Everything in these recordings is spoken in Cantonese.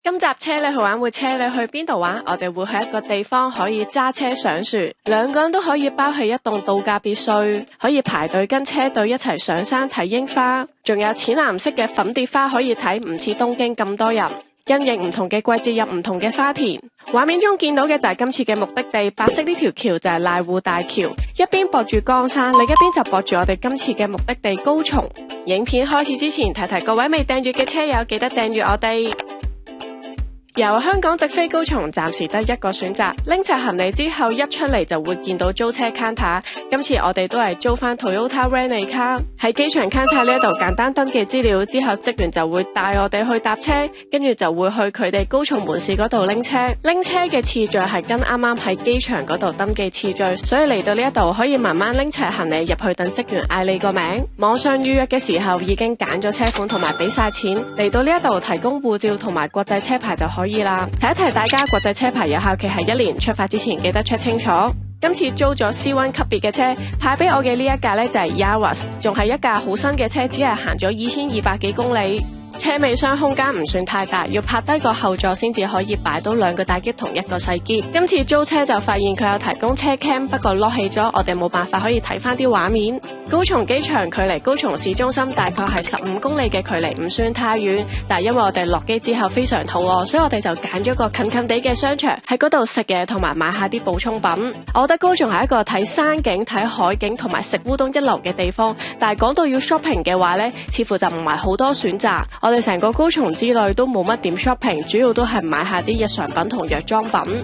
今集車你去玩會車你去邊度玩？我哋會去一個地方可以揸車上樹，兩個人都可以包起一棟度假別墅，可以排隊跟車隊一齊上山睇櫻花，仲有淺藍色嘅粉蝶花可以睇，唔似東京咁多人。因應唔同嘅季節有唔同嘅花田。畫面中見到嘅就係今次嘅目的地，白色呢條橋就係瀨戶大橋，一邊駁住江山，另一邊就駁住我哋今次嘅目的地高松。影片開始之前，提提各位未訂閱嘅車友，記得訂閱我哋。由香港直飛高松暫時得一個選擇，拎齊行李之後一出嚟就會見到租車 counter。今次我哋都係租翻 Toyota Rent-A-Car， 喺機場 counter 呢一度簡單登記資料之後，職員就會帶我哋去搭車，跟住就會去佢哋高松門市嗰度拎車。拎車嘅次序係跟啱啱喺機場嗰度登記次序，所以嚟到呢一度可以慢慢拎齊行李入去，等職員嗌你個名。網上預約嘅時候已經揀咗車款同埋俾晒錢，嚟到呢一度提供護照同埋國際車牌就可以啦。提一提大家，國際車牌有效期係1年，出發之前記得 check 清楚。今次租咗 C1 級別嘅車，派俾我嘅呢一架呢就係 Yaris， 仲係一架好新嘅車，只係行咗2200幾公里。車尾箱空間唔算太大，要拍低個後座先至可以擺到2個大篋同1個細篋。今次租車就發現佢有提供車 cam， 不過 lock 起咗，我哋冇辦法可以睇翻啲畫面。高松機場距離高松市中心大概係15公里嘅距離，唔算太遠。但係因為我哋落機之後非常肚餓，所以我哋就揀咗個近近地嘅商場，喺嗰度食嘢同埋買下啲補充品。我覺得高松係一個睇山景、睇海景同埋食烏冬一流嘅地方。但係講到要 shopping 嘅話呢，似乎就唔係好多選擇。我哋成個高松之旅都冇乜點 shopping， 主要都係買下啲日常品同藥妝品。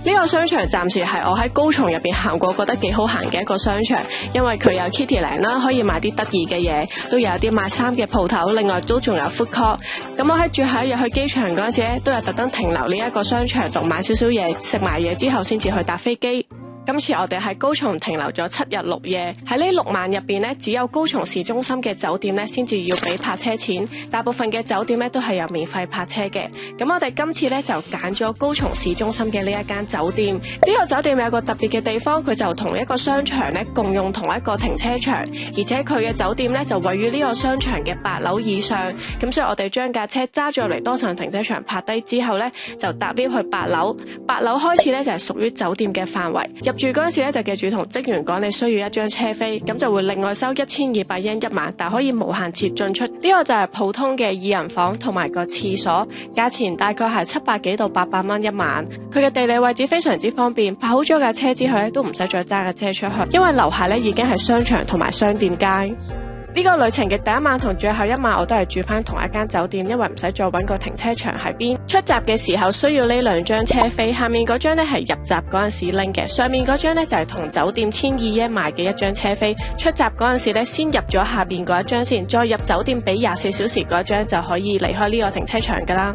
呢個商場暫時係我喺高松入邊行過覺得幾好行嘅一個商場，因為佢有 Kitty Land 啦，可以買啲得意嘅嘢，都有啲賣衫嘅鋪頭，另外都仲有 food court。咁我喺最後一日去機場嗰陣時咧，都有特登停留呢一個商場度買少少嘢，食埋嘢之後先至去搭飛機。今次我哋喺高松停留咗7日6夜，喺呢6晚入邊呢，只有高松市中心嘅酒店呢先至要俾泊車錢，大部分嘅酒店呢都係有免費泊車嘅。咁我哋今次呢就揀咗高松市中心嘅呢一間酒店。呢個酒店有個特別嘅地方，佢就同一個商場呢共用同一個停車場，而且佢嘅酒店呢就位於呢個商場嘅8樓以上。咁所以我哋將架車揸咗嚟多層停車場泊低之後呢，就搭 lift 去8樓。8樓開始呢就係屬於酒店嘅範圍。住嗰陣時咧，就記住同職員講你需要一張車飛，咁就會另外收1200yen一晚，但可以無限次進出。呢個就係普通嘅2人房同埋個廁所，價錢大概係700幾到800蚊一晚。佢嘅地理位置非常之方便，泊好咗架車之後咧，都唔使再揸架車出去，因為樓下咧已經係商場同埋商店街。呢個旅程嘅第一晚同最後一晚我都係住翻同一間酒店，因為唔使再揾個停車場喺邊。出閘嘅時候需要呢2張車飛，下面嗰張呢係入閘嗰陣時拎嘅，上面嗰張呢就係同酒店1200yen買嘅一張車飛。出閘嗰陣時呢，先入咗下面嗰一張先，再入酒店俾24小時嗰張就可以離開呢個停車場噶啦。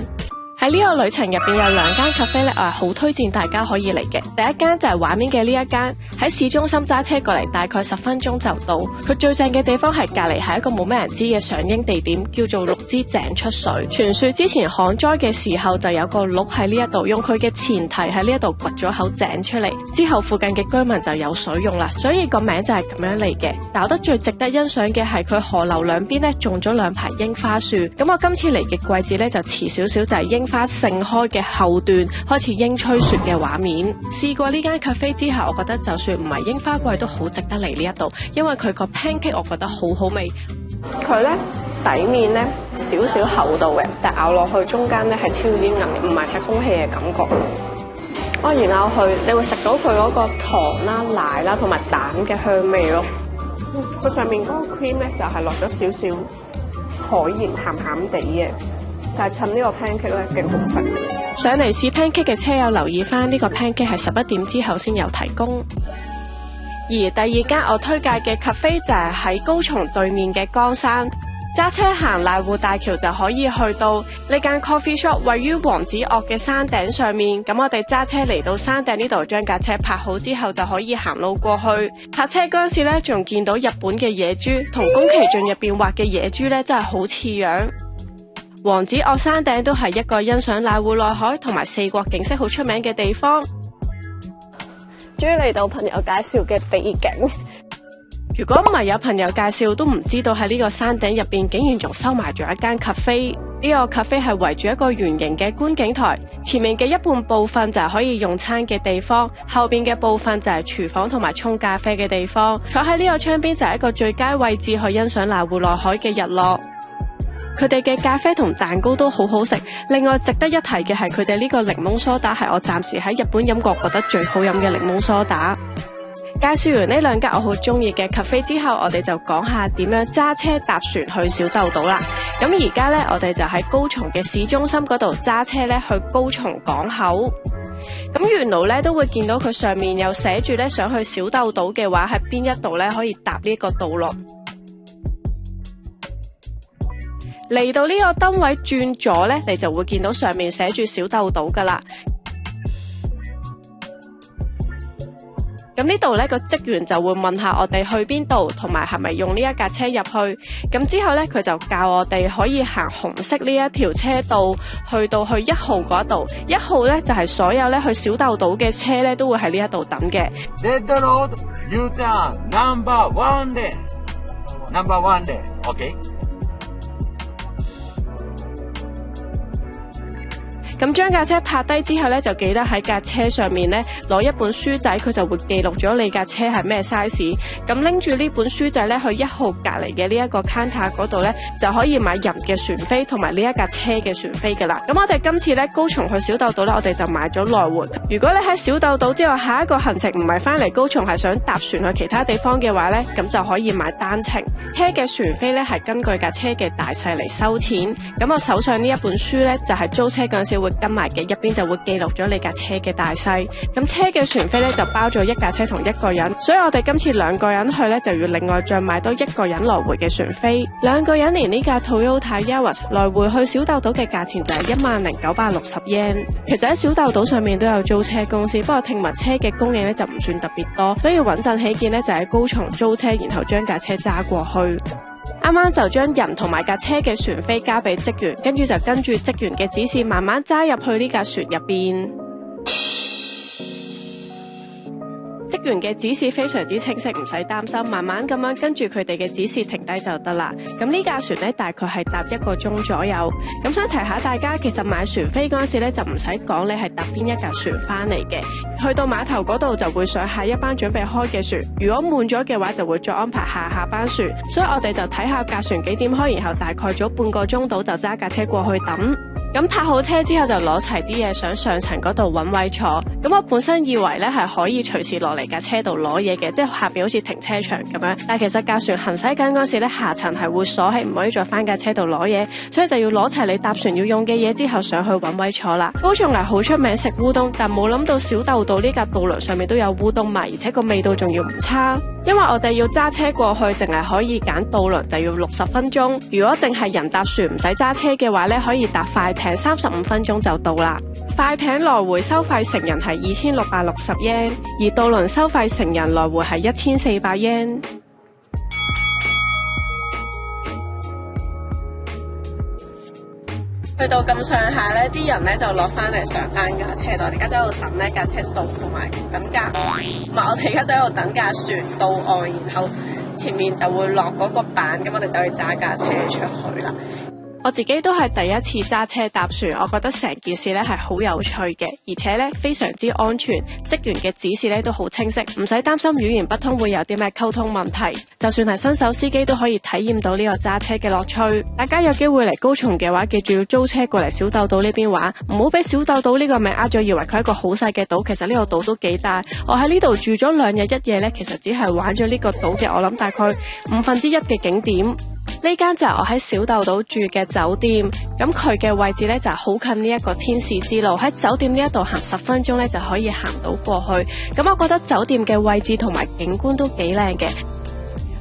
喺呢個旅程入邊有2間咖啡咧，我係好推薦大家可以嚟嘅。第一間就係畫面嘅呢一間，喺市中心揸車過嚟大概10分鐘就到。佢最正嘅地方係隔籬係一個冇咩人知嘅賞櫻地點，叫做鹿之井出水。傳說之前旱災嘅時候就有個鹿喺呢一度，用佢嘅前蹄喺呢一度掘咗口井出嚟，之後附近嘅居民就有水用啦，所以個名就係咁樣嚟嘅。但我覺得最值得欣賞嘅係佢河流兩邊咧種咗2排櫻花樹。咁我今次嚟嘅季節咧就遲少少，就係櫻花盛開嘅後段開始櫻吹雪嘅畫面。試過呢間 cafe 之後，我覺得就算唔係櫻花季都好值得嚟呢一度，因為佢個 pancake 我覺得好好味。佢呢底面呢少少厚度嘅，但咬落去中間呢係超煙韌，唔係食空氣嘅感覺。然後你會食到佢嗰個糖啦、奶啦同埋蛋嘅香味咯。佢上面嗰個 cream 呢就係落咗少少海鹽鹹鹹地嘅。但係襯呢個 pancake 咧，勁好食。上嚟試 pancake 嘅車友留意翻，呢個 pancake 係11點之後先有提供。而第二間我推介嘅 cafe 就係喺高松對面嘅江山，揸車行瀨戶大橋就可以去到呢間 coffee shop， 位於王子岳嘅山頂上面。咁我哋揸車嚟到山頂呢度，將架車泊好之後就可以行路過去。泊車嗰陣時咧，仲見到日本嘅野豬同宮崎駿入邊畫嘅野豬咧，真係好似樣。王子岳山頂都係一個欣賞瀨戶內海同埋四國景色好出名嘅地方。終於嚟到朋友介紹嘅秘境。如果唔係有朋友介紹，都唔知道喺呢個山頂入邊竟然仲收埋咗一間 cafe。呢個 cafe 係圍住一個圓形嘅觀景台，前面嘅一半部分就係可以用餐嘅地方，後邊嘅部分就係廚房同埋沖咖啡嘅地方。坐喺呢個窗邊就係一個最佳位置去欣賞瀨戶內海嘅日落。佢哋嘅咖啡同蛋糕都好好食。另外值得一提嘅係佢哋呢個檸檬梳打係我暫時喺日本飲過覺得最好飲嘅檸檬梳打。介紹完呢兩間我好中意嘅 cafe 之後，我哋就講下點樣揸車搭船去小豆島啦。咁而家呢，我哋就喺高松嘅市中心嗰度揸車呢去高松港口。咁沿路呢都會見到佢上面有寫住呢，想去小豆島嘅話喺邊一度呢可以搭呢個渡輪。嚟到呢個燈位轉左呢，你就會見到上面寫住小豆島噶啦。咁呢度呢個職員就會問下我哋去邊度，同埋係咪用呢一架車入去。咁之後呢，佢就教我哋可以行紅色呢一條車道，去到去1號嗰度。1號呢就係所有呢去小豆島嘅車呢都會喺呢一度等嘅。Red Road U-turn number 1で number 1で OK。咁將架車泊低之後呢，就記得喺架車上面呢攞一本書仔，佢就會記錄咗你架車係咩 size。咁拎住呢本書仔呢，去1號隔離嘅呢一個 counter 嗰度呢，就可以買人嘅船飛同埋呢一架車嘅船飛噶啦。咁我哋今次呢，高松去小豆島呢，我哋就買咗來回。如果你喺小豆島之後下一個行程唔係翻嚟高松，係想搭船去其他地方嘅話呢，咁就可以買單程。車嘅船飛呢，係根據架車嘅大細嚟收錢。咁我手上呢一本書呢，就係租車嗰陣時會跟埋嘅，入邊就會記錄咗你架車嘅大細。咁車嘅船飛咧就包咗一架車同一個人，所以我哋今次2個人去咧就要另外再買多1個人來回嘅船飛。2個人連呢架 Toyota Yaris 來回去小豆島嘅價錢就係10,960 yen。其實喺小豆島上面都有租車公司，不過聽聞車嘅供應咧就唔算特別多，所以穩陣起見咧就喺高松租車，然後將架車揸過去。啱啱就將人同埋架車嘅船飛交俾職員，跟住就跟住職員嘅指示慢慢揸入去呢架船入邊。職員嘅指示非常之清晰，唔使擔心，慢慢咁樣跟住佢哋嘅指示停低就得啦。咁呢架船呢，大概係搭1個鐘左右。咁想提下大家，其實買船飛嗰陣時呢，就唔使講你係搭邊一架船翻嚟嘅，去到碼頭嗰度就會上下一班準備開嘅船。如果滿咗嘅話，就會再安排下班船。所以我哋就睇下架船幾點開，然後大概早半個鐘到就揸架車過去等。咁泊好車之後就攞齊啲嘢，想上層嗰度揾位坐。咁我本身以為呢係可以隨時落嚟架車度攞嘢嘅，即係下邊好似停車場咁樣。但係其實架船行駛緊嗰時呢，下層係會鎖起，唔可以再翻架車度攞嘢，所以就要攞齊你搭船要用嘅嘢之後上去揾位坐啦。高松係好出名食烏冬，但冇諗到小豆島呢架渡輪上面都有烏冬賣，而且個味道仲要唔差。因為我哋要揸車過去，淨係可以揀渡輪就要60分鐘。如果淨係人搭船唔使揸車嘅話呢，可以搭快艇35分鐘就到啦。快艇來回收費成人係2660 yen， 而渡輪收費成人來回係1400 yen。去到咁上下呢啲人呢就落翻嚟上翻架車度。我哋而家喺度等呢架車到，同埋等架，唔係我哋而家喺度等架船到岸，然後前面就會落嗰個板，咁我哋就去揸架車出去啦。我自己都係第一次揸車搭船，我覺得成件事呢係好有趣嘅，而且呢非常之安全，職員嘅指示呢都好清晰，唔使擔心語言不通會有啲咩溝通問題。就算係新手司機都可以體驗到呢個揸車嘅樂趣。大家有機會嚟高松嘅話，記住要租車過嚟小豆島呢邊玩，唔好俾小豆島呢個名呃咗，以為佢係一個好細嘅島，其實呢個島都幾大。我喺呢度住咗2日1夜呢，其實只係玩咗呢個島嘅我諗大概1/5嘅景點。呢間就係我喺小豆島住嘅酒店，咁佢嘅位置呢就係好近呢一個天使之路，喺酒店呢一度行10分鐘呢就可以行到過去。咁我覺得酒店嘅位置同埋景觀都幾靚嘅。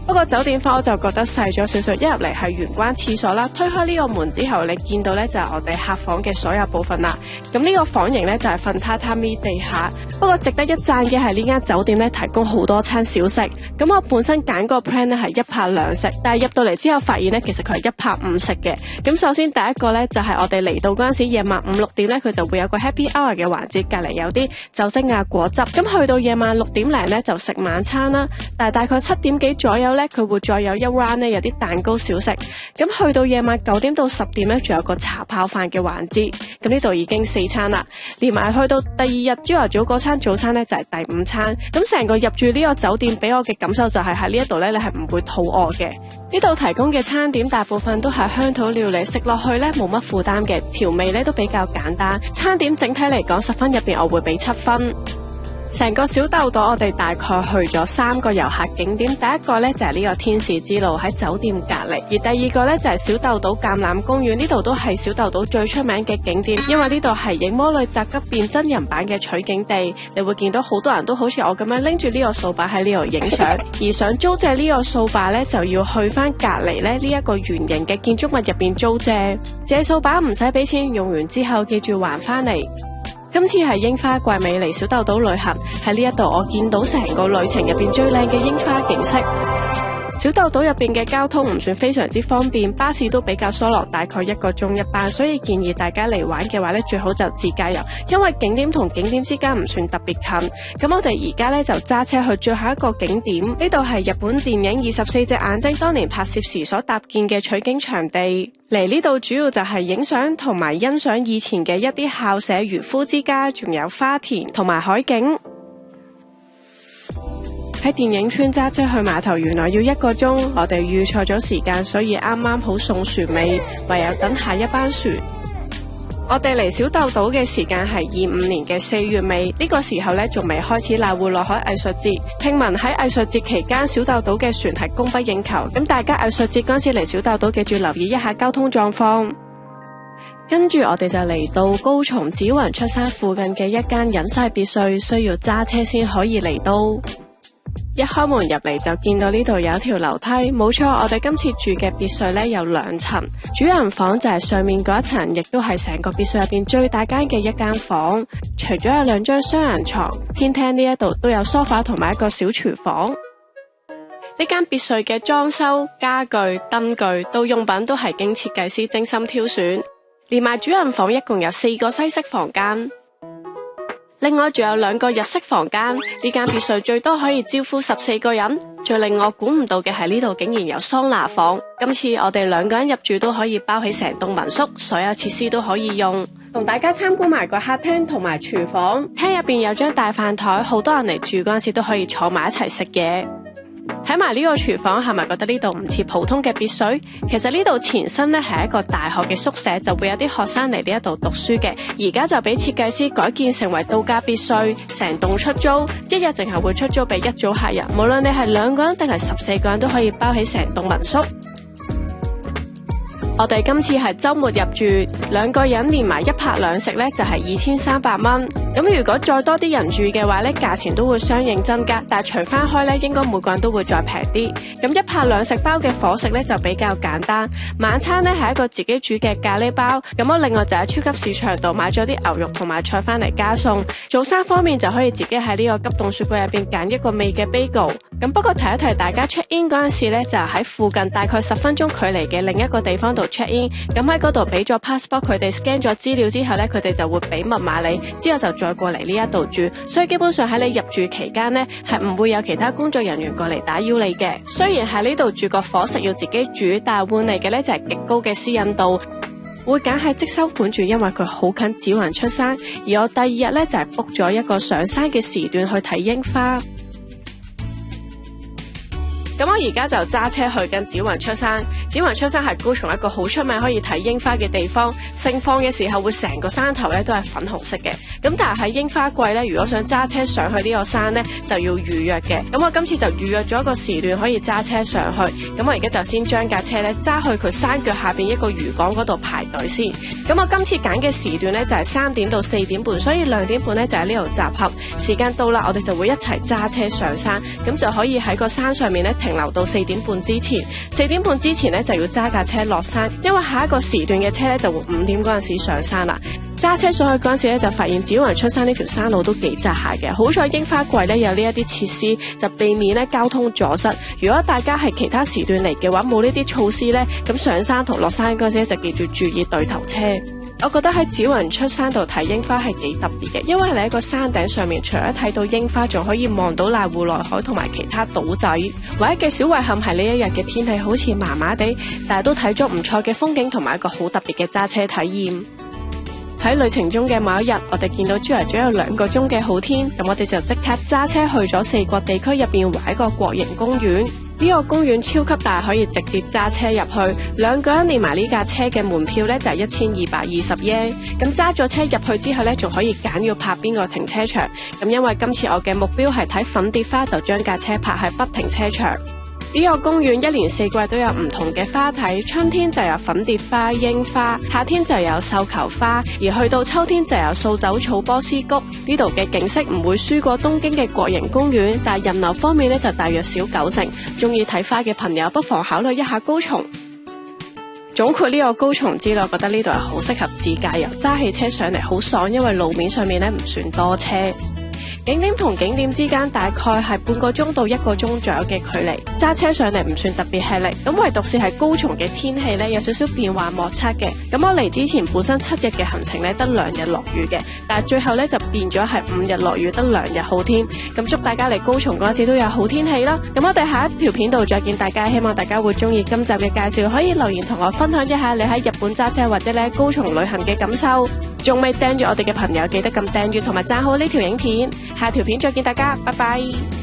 不過酒店房我就覺得細咗少少，一入嚟係玄關廁所啦，推開呢個門之後，你見到呢就係我哋客房嘅所有部分啦。咁呢個房型呢就係瞓榻榻米地下。不過值得一讚嘅係呢間酒店呢提供好多餐小食。咁我本身揀個 plan 呢係一拍兩食，但係入到嚟之後發現呢其實佢係一拍五食嘅。咁首先第一個呢就係我哋嚟到嗰陣時夜晚5、6點呢，佢就會有個 happy hour 嘅環節，隔離有啲酒精啊果汁。咁去到夜晚6點零呢就食晚餐啦，但係大概7點幾左右呢，佢會再有一 round 呢有啲蛋糕小食。咁去到夜晚9點到10點呢，仲有個茶泡飯嘅環節。咁呢度已經4餐啦，連埋去到第二日朝頭早嗰餐早餐呢，就係第5餐。咁成個入住呢個酒店俾我嘅感受就係喺呢一度呢，你係唔會肚餓嘅。呢度提供嘅餐點大部分都係鄉土料理，食落去呢冇乜負擔嘅，調味呢都比較簡單。餐點整體嚟講10分入邊我會俾7分。成個小豆島我哋大概去咗3個遊客景點，第一個呢就係呢個天使之路喺酒店隔離，而第二個呢就係小豆島橄欖公園，呢度都係小豆島最出名嘅景點，因為呢度係影魔女宅急便真人版嘅取景地，你會見到好多人都好似我咁樣拎住呢個掃把喺呢度影相，而想租借呢個掃把呢，就要去翻隔離呢一個圓形嘅建築物入邊租借，借掃把唔使俾錢，用完之後記住還翻嚟。今次係櫻花季尾嚟小豆島旅行，喺呢一度我見到成個旅程入邊最靚嘅櫻花景色。小豆島入邊嘅交通唔算非常之方便，巴士都比較疏落，大概1個鐘一班，所以建議大家嚟玩嘅話呢，最好就自駕遊，因為景點同景點之間唔算特別近。咁我哋而家呢，就揸車去最後一個景點，呢度係日本電影24隻眼睛當年拍攝時所搭建嘅取景場地。嚟呢度主要就係影相同埋欣賞以前嘅一啲校舍、漁夫之家，仲有花田同埋海景。喺電影村揸車去碼頭原來要1個鐘，我哋預錯咗時間，所以啱啱好送船尾，唯有等下一班船。我哋嚟小豆島嘅時間係25年嘅4月尾，呢個時候呢仲未開始瀨戶內海藝術節。聽聞喺藝術節期間，小豆島嘅船係供不應求，咁大家藝術節嗰時嚟小豆島記住留意一下交通狀況。跟住我哋就嚟到高松紫雲出山附近嘅一間隱世別墅，需要揸車先可以嚟到。一開門入嚟就見到呢度有一條樓梯，冇錯，我哋今次住嘅別墅呢有2層，主人房就係上面嗰一層，亦都係成個別墅入邊最大間嘅一間房。除咗有2張雙人床，偏廳呢一度都有梳化同埋一個小廚房。呢間別墅嘅裝修、家具、燈具到用品都係經設計師精心挑選，連埋主人房一共有4個西式房間。另外仲有2個日式房間，呢間別墅最多可以招呼14個人。最令我估唔到嘅係呢度竟然有桑拿房，今次我哋2個人入住都可以包起成棟民宿，所有設施都可以用。同大家參觀埋個客廳同埋廚房，廳入邊有張大飯台，好多人嚟住嗰陣時都可以坐埋一齊食嘢。睇埋呢個廚房，係咪覺得呢度唔似普通嘅別墅？其實呢度前身呢係一個大學嘅宿舍，就會有啲學生嚟呢一度讀書嘅。而家就俾設計師改建成為度假別墅，成棟出租，一日淨係會出租俾1組客人，無論你係2個人定係14個人都可以包起成棟民宿。我哋今次係週末入住，2個人連埋1拍2食呢就係2300蚊。咁如果再多啲人住嘅話呢，價錢都會相應增加，但係除翻開呢，應該每個人都會再平啲。咁1拍2食包嘅伙食呢就比較簡單，晚餐呢係一個自己煮嘅咖喱包。咁我另外就喺超級市場度買咗啲牛肉同埋菜翻嚟加餸。早餐方面就可以自己喺呢個急凍雪櫃入邊揀一個味嘅 bagel。咁不過提一提大家 check in 嗰陣時呢，就喺附近大概10分鐘距離嘅另一個地方度check in。咁喺嗰度俾咗 passport， 佢哋 scan 咗資料之後呢，佢哋就會俾密碼你，之後就再過嚟呢一度住。所以基本上喺你入住期間呢，係唔會有其他工作人員過嚟打擾你嘅。雖然喺呢度住個伙食要自己煮，但係換嚟嘅呢就係極高嘅私隱度。會揀喺即收盤住，因為佢好近紫雲出山。而我第2日呢，就係 book 咗一個上山嘅時段去睇櫻花。咁我而家就揸車去緊紫雲出山。紫雲出山係高松一個好出名可以睇櫻花嘅地方，盛放嘅時候會成個山頭咧都係粉紅色嘅。咁但係喺櫻花季咧，如果想揸車上去呢個山咧，就要預約嘅。咁我今次就預約咗一個時段可以揸車上去。咁我而家就先將架車咧揸去佢山腳下邊一個漁港嗰度排隊先。咁我今次揀嘅時段咧就係3點到4點半，所以2點半咧就喺呢度集合。時間到啦，我哋就會一齊揸車上山，咁就可以喺個山上面咧停留到4點半之前。4點半之前咧就要揸架車落山，因為下一個時段嘅車咧就會5點嗰陣時上山啦。揸車上去嗰陣時咧，就發現紫雲出山呢條山路都幾窄下嘅。好在櫻花季咧有呢一啲設施，就避免咧交通阻塞。如果大家係其他時段嚟嘅話，冇呢啲措施咧，咁上山同落山嗰陣時就記住注意對頭車。我覺得喺紫雲出山度睇櫻花係幾特別嘅，因為你喺個山頂上面，除咗睇到櫻花，仲可以望到瀨戶內海同埋其他島仔。唯一嘅小遺憾係呢一日嘅天氣好似麻麻地，但係都睇咗唔錯嘅風景同埋一個好特別嘅揸車體驗。喺旅程中嘅某一日，我哋見到朝頭早有2個鐘嘅好天，咁我哋就即刻揸車去咗四國地區入邊唯一個國營公園。呢個公園超級大，可以直接揸車入去，2個人連埋呢架車嘅門票呢就係1220 yen。咁揸咗車入去之後呢，仲可以揀要泊邊個停車場。咁因為今次我嘅目標係睇粉蝶花，就將架車泊喺北停車場。呢個公園1年4季都有唔同嘅花睇，春天就有粉蝶花、櫻花，夏天就有繡球花，而去到秋天就有掃帚草、波斯菊。呢度嘅景色唔會輸過東京嘅國營公園，但係人流方面呢就大約少90%。中意睇花嘅朋友不妨考慮一下高松。總括呢個高松之旅，我覺得呢度係好適合自駕遊，揸汽車上嚟好爽，因為路面上面呢唔算多車。景點同景點之間大概係半個鐘到1個鐘左右嘅距離，揸車上嚟唔算特別吃力。咁唯獨是係高松嘅天氣呢，有少少變幻莫測嘅。咁我嚟之前本身7日嘅行程呢，得2日落雨嘅，但係最後呢就變咗係5日落雨，得2日好天。咁祝大家嚟高松嗰時都有好天氣啦。咁我哋下一條片度再見大家，希望大家會中意今集嘅介紹，可以留言同我分享一下你喺日本揸車或者你喺高松旅行嘅感受。仲未訂閱我哋嘅朋友，記得撳訂閱同埋讚好呢條影片。下條片再見大家，拜拜。